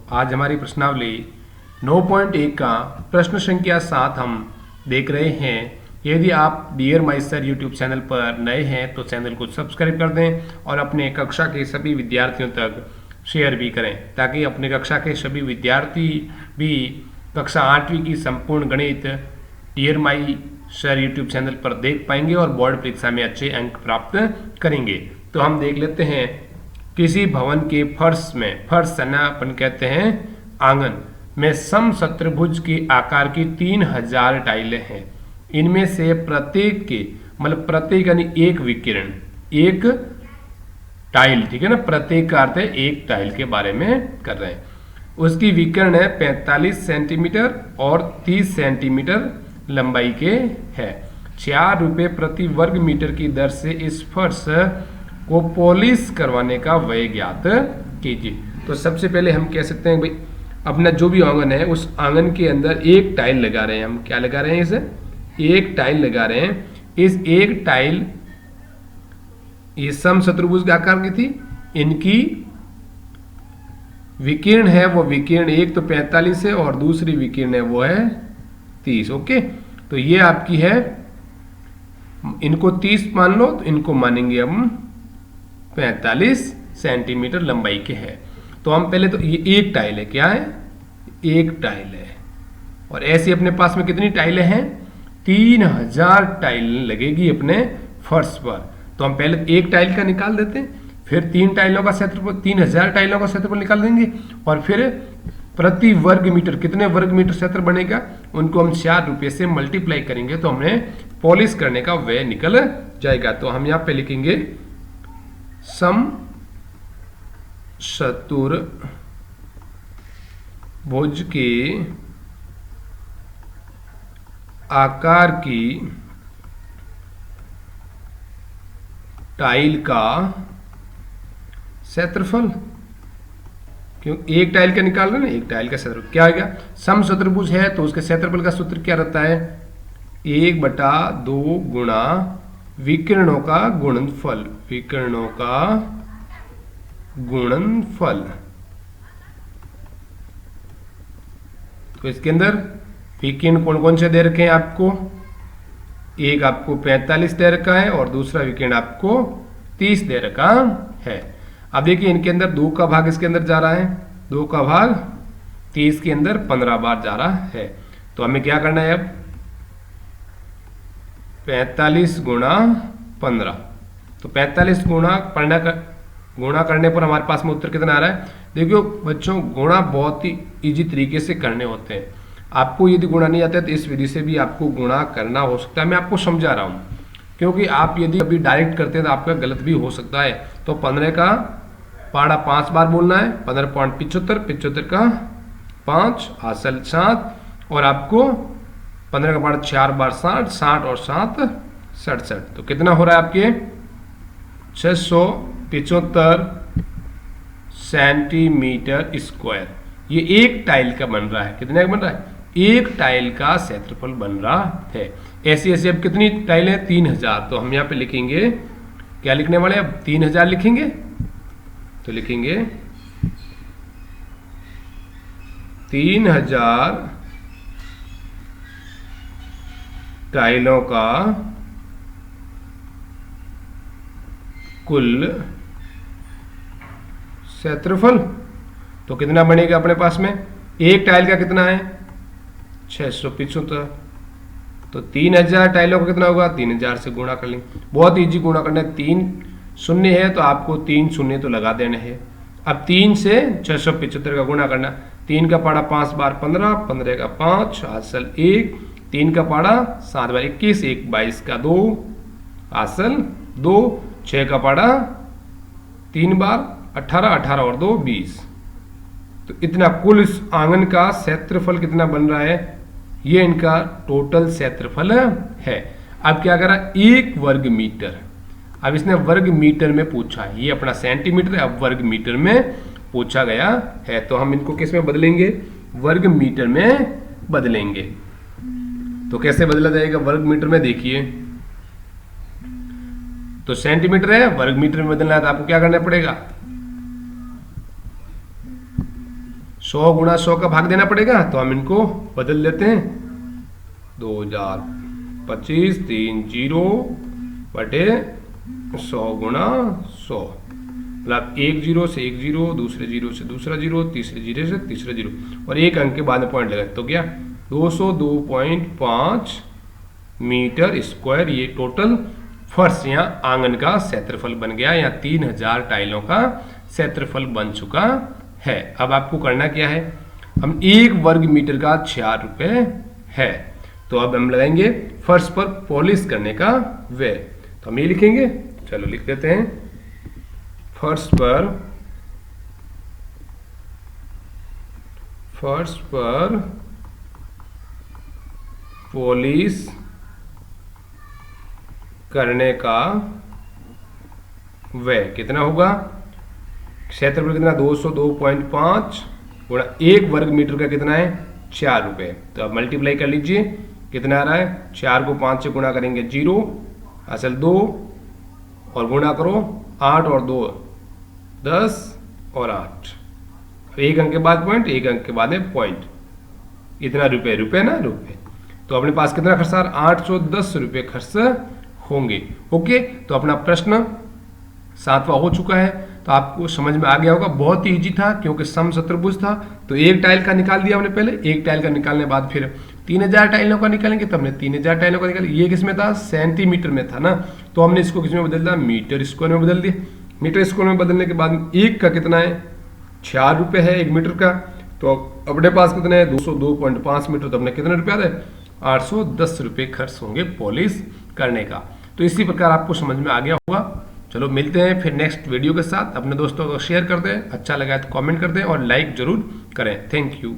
आज हमारी प्रश्नावली 9.1 का प्रश्न संख्या 7 हम देख रहे हैं। यदि आप Dear My Sir YouTube channel पर नए हैं तो चैनल को सब्सक्राइब कर दें और अपने कक्षा के सभी विद्यार्थियों तक शेयर भी करें ताकि अपने कक्षा के सभी विद्यार्थी भी कक्षा 8वीं की संपूर्ण गणित Dear My Sir YouTube channel पर देख पाएंगे और बोर्ड परीक्षा में अच्छे अंक प्राप्त करेंगे। तो हम देख लेते हैं, किसी भवन के फर्श में, फर्श है ना अपन कहते हैं आंगन में, समचतुर्भुज के आकार की 3000 टाइलें हैं। इनमें से प्रत्येक के मतलब प्रत्येक यानी एक विकिरण, एक टाइल, ठीक है ना, प्रत्येक का अर्थ है एक टाइल के बारे में कर रहे हैं। उसकी विकिरण है 45 सेंटीमीटर और 30 सेंटीमीटर लंबाई के है। 4 रुपये प्रति वर्ग मीटर की दर से इस फर्श को पॉलिश करवाने का व्यय ज्ञात कीजिए। तो सबसे पहले हम कह सकते हैं भाई अपना जो भी आंगन है उस आंगन के अंदर एक टाइल लगा रहे हैं। हम क्या लगा रहे हैं? इसे एक टाइल लगा रहे हैं। इस एक टाइल ये समचतुर्भुज के आकार की थी। इनकी विकिरण है वो विकिरण एक तो 45 है और दूसरी विकिरण है वो है 30। ओके, तो ये आपकी है, इनको 30 मान लो तो इनको मानेंगे हम 45 सेंटीमीटर लंबाई के है। तो हम पहले तो ये एक टाइल है, क्या है? एक टाइल है। और ऐसी अपने पास में कितनी टाइलें हैं? 3000 टाइल लगेगी अपने फर्श पर। तो हम पहले एक टाइल का निकाल देते हैं, फिर 3 टाइलों का क्षेत्रफल, 3000 टाइलों का क्षेत्रफल निकाल देंगे और फिर प्रति वर्ग मीटर कितने वर्ग मीटर क्षेत्र बनेगा उनको हम 4 रुपये से मल्टीप्लाई करेंगे तो हमें पॉलिश करने का व्यय निकल जाएगा। तो हम यहाँ पे लिखेंगे समचतुर्भुज के आकार की टाइल का क्षेत्रफल, क्यों एक टाइल का निकाल रहे हैं ना, एक टाइल का क्षेत्रफल क्या हो गया? समचतुर्भुज है तो उसके क्षेत्रफल का सूत्र क्या रहता है? 1/2 गुणा विकिरणों का गुणनफल, विकिरणों का गुणनफल। तो इसके अंदर विकिरण कौन कौन से दे रखे हैं आपको? एक आपको 45 दे रखा है और दूसरा विकिरण आपको 30 दे रखा है। अब देखिए इनके अंदर 2 का भाग इसके अंदर जा रहा है, 2 का भाग 30 के अंदर 15 बार जा रहा है। तो हमें क्या करना है अब? 45 गुणा 15। तो 45 गुणा करने पर हमारे पास में उत्तर कितना आ रहा है? देखियो बच्चों, गुणा बहुत ही इजी तरीके से करने होते हैं। आपको यदि गुणा नहीं आता है तो इस विधि से भी आपको गुणा करना हो सकता है। मैं आपको समझा रहा हूं, क्योंकि आप यदि अभी डायरेक्ट करते हैं तो आपका गलत भी हो सकता है। तो 15 का पाड़ा 5 बार बोलना है, 15.75, 75 का 5 हासिल 7 और आपको 15 का पाड़ा 4 बार 60, 60 और 7 67। तो कितना हो रहा है आपके? 675 सेंटीमीटर स्क्वायर। ये एक टाइल का बन रहा है। कितने का बन रहा है? एक टाइल का क्षेत्रफल बन रहा है। ऐसी ऐसी अब कितनी टाइल है? 3000। तो हम यहाँ पे लिखेंगे, क्या लिखने वाले? अब 3000 लिखेंगे तो लिखेंगे 3000 टाइलों का कुल क्षेत्रफल। तो कितना बनेगा अपने पास में? एक टाइल का कितना है? 675। तो 3000 टाइलों का कितना होगा? 3000 से गुणा कर लेंगे। बहुत इजी गुणा करना है। 3 शून्य है तो आपको 3 शून्य तो लगा देने हैं। अब 3 से 675 का गुणा करना। 3 का पाड़ा 5 बार 15, 15 का 5 हासिल 1, 3 का पाड़ा 7 बार 21, 1 22 का 2 हासिल 2, 6 का पाड़ा 3 बार 18, 18 और 2 20। तो इतना कुल इस आंगन का क्षेत्रफल कितना बन रहा है? ये इनका टोटल क्षेत्रफल है। अब क्या करा? 1 वर्ग मीटर। अब इसने वर्ग मीटर में पूछा है, ये अपना सेंटीमीटर है, अब वर्ग मीटर में पूछा गया है। तो हम इनको किस में बदलेंगे? वर्ग मीटर में बदलेंगे। तो कैसे बदला जाएगा वर्ग मीटर में? देखिए, तो सेंटीमीटर है, वर्ग मीटर में बदलना है तो आपको क्या करना पड़ेगा? 100 गुणा 100 का भाग देना पड़ेगा, तो हम इनको बदल लेते हैं। 2025 30/100 गुणा 100, मतलब एक जीरो से एक जीरो, दूसरे जीरो से दूसरा जीरो, तीसरे जीरो से तीसरा जीरो, और एक अंक के बाद में पॉइंट लगा, तो क्या 202.5 मीटर स्क्वायर ये टोटल फर्श या आंगन का क्षेत्रफल बन गया, या 3000 टाइलों का क्षेत्रफल बन चुका है। अब आपको करना क्या है, हम 1 वर्ग मीटर का 4 रुपए है, तो अब हम लगाएंगे फर्श पर पॉलिश करने का व्यय, तो हम ये लिखेंगे, चलो लिख देते हैं, फर्श पर पॉलिश करने का व्यय कितना होगा, क्षेत्रफल कितना 202.5 गुणा 1 वर्ग मीटर का कितना है 4 रुपए, तो अब मल्टीप्लाई कर लीजिए, कितना आ रहा है, 4 को 5 से गुणा करेंगे 0 असल 2, और गुणा करो 8 और 2 10 और 8, एक अंक के बाद पॉइंट, एक अंक के बाद है पॉइंट, इतना रुपए ना रुपए, तो अपने पास कितना खर्च आ रहा, 810 रुपये खर्च होंगे। ओके, तो अपना प्रश्न 7वां हो चुका है, तो आपको समझ में आ गया होगा, बहुत ही इजी था क्योंकि समचतुर्भुज था, तो एक टाइल का निकाल दिया हमने पहले, एक टाइल का निकालने के बाद फिर 3000 टाइलों का निकालेंगे, तो हमने 3000 टाइलों का निकाला, ये किस में था, सेंटीमीटर में था ना, तो हमने इसको किस में बदल दिया, मीटर स्क्वायर में बदल दिया। मीटर स्क्वायर में बदलने के बाद एक का कितना है 4 रुपये है 1 मीटर का, तो अपने पास कितना है 202.5 मीटर, तो अपने कितने रुपये आ रहे, 810 रुपये खर्च होंगे पॉलिश करने का। तो इसी प्रकार आपको समझ में आ गया होगा। चलो मिलते हैं फिर नेक्स्ट वीडियो के साथ, अपने दोस्तों को शेयर कर दें, अच्छा लगा तो कमेंट कर दें और लाइक जरूर करें। Thank you.